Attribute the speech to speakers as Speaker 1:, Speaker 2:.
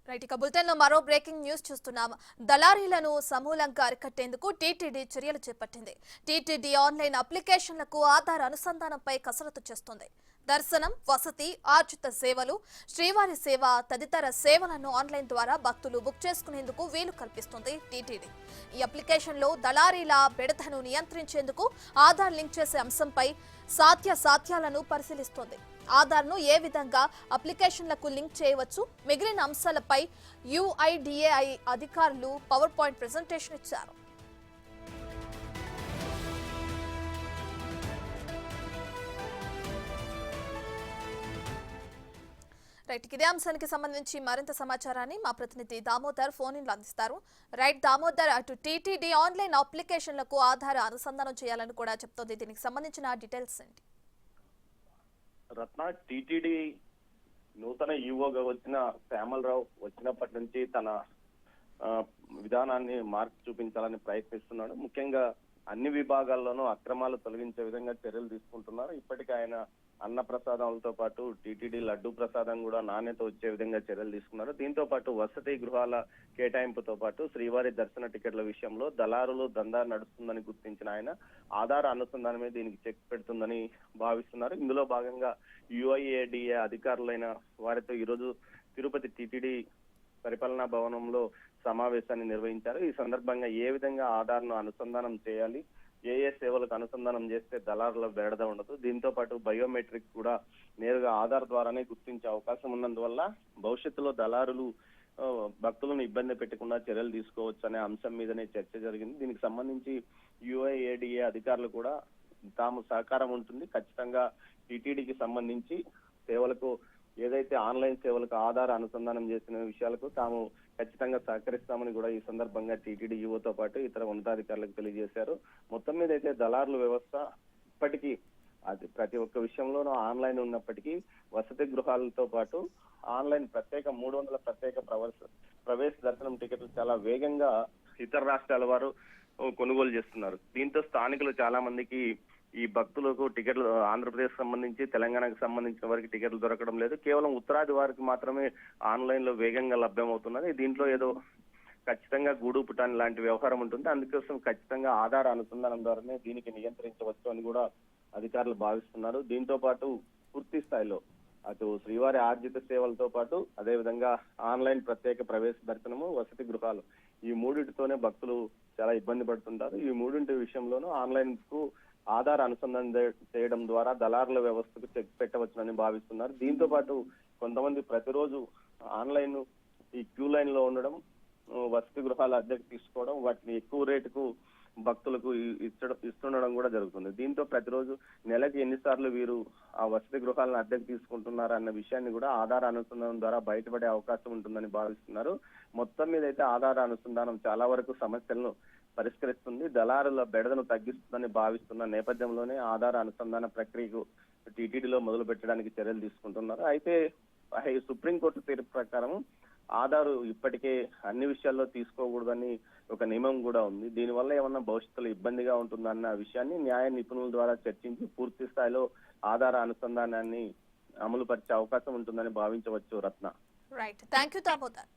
Speaker 1: Right ఇక bulletin లో మరో బ్రేకింగ్ న్యూస్ చూస్తున్నాం. దళారీలను సమూలంగా అరికట్టేందుకు టీటీడీ చర్యలు చేపట్టింది. టీటీడీ ఆన్లైన్ అప్లికేషన్లకు ఆధార్ అనుసంధానంపై కసరత్తు చేస్తుంది. దర్శనం, వసతి, ఆర్జిత సేవలు, శ్రీవారి సేవ తదితర సేవలను ఆన్లైన్ ద్వారా భక్తులు బుక్ చేసుకునేందుకు వీలు కల్పిస్తుంది టీటీడీ. ఈ అప్లికేషన్లో దళారీల బెడదను నియంత్రించేందుకు ఆధార్ లింక్ చేసే అంశంపై సాధ్యాలను పరిశీలిస్తోంది. ఆధార్ను ఏ విధంగా అప్లికేషన్లకు లింక్ చేయవచ్చు, మిగిలిన అంశాలపై యుఐడిఏఐ అధికారులు పవర్ పాయింట్ ప్రెజెంటేషన్ ఇచ్చారు. రైట్ ఇదే అంశానికి సంబంధించి మరింత సమాచారాన్ని మా ప్రతినిధి దామోదర్ ఫోన్ ఇన్ లో అందిస్తారు. రైట్ దామోదర్, అటు టీటీడీ ఆన్లైన్ అప్లికేషన్లకు ఆధార్ అనుసంధానం చేయాలని కూడా చెప్తోంది. దీనికి సంబంధించిన డీటెయిల్స్ ఏంటి?
Speaker 2: రత్న, టీటీడీ నూతన ఈవోగా వచ్చిన శ్యామల్ రావు వచ్చినప్పటి నుంచి తన విధానాన్ని మార్చి చూపించాలని ప్రయత్నిస్తున్నాడు. ముఖ్యంగా అన్ని విభాగాల్లోనూ అక్రమాలు తొలగించే విధంగా చర్యలు తీసుకుంటున్నారు. ఇప్పటికే ఆయన అన్న ప్రసాదాలతో పాటు టీటీడీ లడ్డు ప్రసాదం కూడా నాణ్యత వచ్చే విధంగా చర్యలు తీసుకున్నారు. దీంతో పాటు వసతి గృహాల కేటాయింపుతో పాటు శ్రీవారి దర్శన టికెట్ల విషయంలో దళారులు దందా నడుస్తుందని గుర్తించిన ఆయన ఆధార్ అనుసంధానమే దీనికి చెక్ పెడుతుందని భావిస్తున్నారు. ఇందులో భాగంగా యుఐఏడిఏ అధికారులైన వారితో ఈరోజు తిరుపతి టీటీడీ పరిపాలనా భవనంలో సమావేశాన్ని నిర్వహించారు. ఈ సందర్భంగా ఏ విధంగా ఆధార్ను అనుసంధానం చేయాలి, ఏ సేవలకు అనుసంధానం చేస్తే దళారుల బెడద ఉండదు, దీంతో పాటు బయోమెట్రిక్ కూడా నేరుగా ఆధార్ ద్వారానే గుర్తించే అవకాశం ఉన్నందువల్ల భవిష్యత్తులో దళారులు భక్తులను ఇబ్బంది పెట్టకుండా చర్యలు తీసుకోవచ్చు అనే అంశం మీదనే చర్చ జరిగింది. దీనికి సంబంధించి యుఐఏడిఏ అధికారులు కూడా తాము సహకారం ఉంటుంది, ఖచ్చితంగా టీటీడీకి సంబంధించి సేవలకు ఏదైతే ఆన్లైన్ సేవలకు ఆధార్ అనుసంధానం చేసిన విషయాలకు తాము ఖచ్చితంగా సహకరిస్తామని కూడా ఈ సందర్భంగా టీటీడీ యువతో పాటు ఇతర ఉన్నతాధికారులకు తెలియజేశారు. మొత్తం మీద అయితే దళారుల వ్యవస్థ ఇప్పటికీ అది ప్రతి ఒక్క విషయంలోనూ ఆన్లైన్ ఉన్నప్పటికీ వసతి గృహాలతో పాటు ఆన్లైన్ 300 ప్రత్యేక ప్రవేశ దర్శనం టికెట్లు చాలా వేగంగా ఇతర రాష్ట్రాల వారు కొనుగోలు చేస్తున్నారు. దీంతో స్థానికులు చాలా మందికి ఈ భక్తులకు టికెట్లు ఆంధ్రప్రదేశ్ సంబంధించి తెలంగాణకు సంబంధించిన వారికి టికెట్లు దొరకడం లేదు. కేవలం ఉత్తరాది వారికి మాత్రమే ఆన్లైన్ లో వేగంగా లభ్యమవుతున్నది. దీంట్లో ఏదో ఖచ్చితంగా గూడు పుటాని లాంటి వ్యవహారం ఉంటుంది. అందుకోసం ఖచ్చితంగా ఆధార్ అనుసంధానం ద్వారానే దీనికి నియంత్రించవచ్చు అని కూడా అధికారులు భావిస్తున్నారు. దీంతో పాటు పూర్తి స్థాయిలో అటు శ్రీవారి ఆర్జిత సేవలతో పాటు అదేవిధంగా ఆన్లైన్ ప్రత్యేక ప్రవేశ దర్శనము, వసతి గృహాలు ఈ మూడింటితోనే భక్తులు చాలా ఇబ్బంది పడుతుంటారు. ఈ మూడింటి విషయంలోనూ ఆన్లైన్ కు ఆధార్ అనుసంధానం చేయడం ద్వారా దళారుల వ్యవస్థకు చెక్ పెట్టవచ్చునని భావిస్తున్నారు. దీంతో పాటు కొంతమంది ప్రతిరోజు ఆన్లైన్ ఈ క్యూ లైన్ లో ఉండడం, వసతి గృహాల అద్దెకు తీసుకోవడం, వాటిని ఎక్కువ రేటుకు భక్తులకు ఇస్తుండడం కూడా జరుగుతుంది. దీంతో ప్రతిరోజు నెలకి ఎన్నిసార్లు వీరు ఆ వసతి గృహాలను అద్దెకు తీసుకుంటున్నారు అన్న విషయాన్ని కూడా ఆధార్ అనుసంధానం ద్వారా బయటపడే అవకాశం ఉంటుందని భావిస్తున్నారు. మొత్తం మీద అయితే ఆధార్ అనుసంధానం చాలా వరకు సమస్యలను పరిష్కరిస్తుంది, దళారుల బెడదను తగ్గిస్తుందని భావిస్తున్న నేపథ్యంలోనే ఆధార్ అనుసంధాన ప్రక్రియకు టీటీడీలో మొదలు పెట్టడానికి చర్యలు తీసుకుంటున్నారు. అయితే సుప్రీంకోర్టు తీర్పు ప్రకారం ఆధార్ ఇప్పటికే అన్ని విషయాల్లో తీసుకోకూడదని ఒక నియమం కూడా ఉంది. దీనివల్ల ఏమన్నా భవిష్యత్తులో ఇబ్బందిగా ఉంటుందన్న విషయాన్ని న్యాయ నిపుణుల ద్వారా చర్చించి పూర్తి స్థాయిలో ఆధార్ అనుసంధానాన్ని అమలు పరిచే అవకాశం ఉంటుందని భావించవచ్చు. రత్న,
Speaker 1: రైట్, థ్యాంక్ యూ దామోదర్.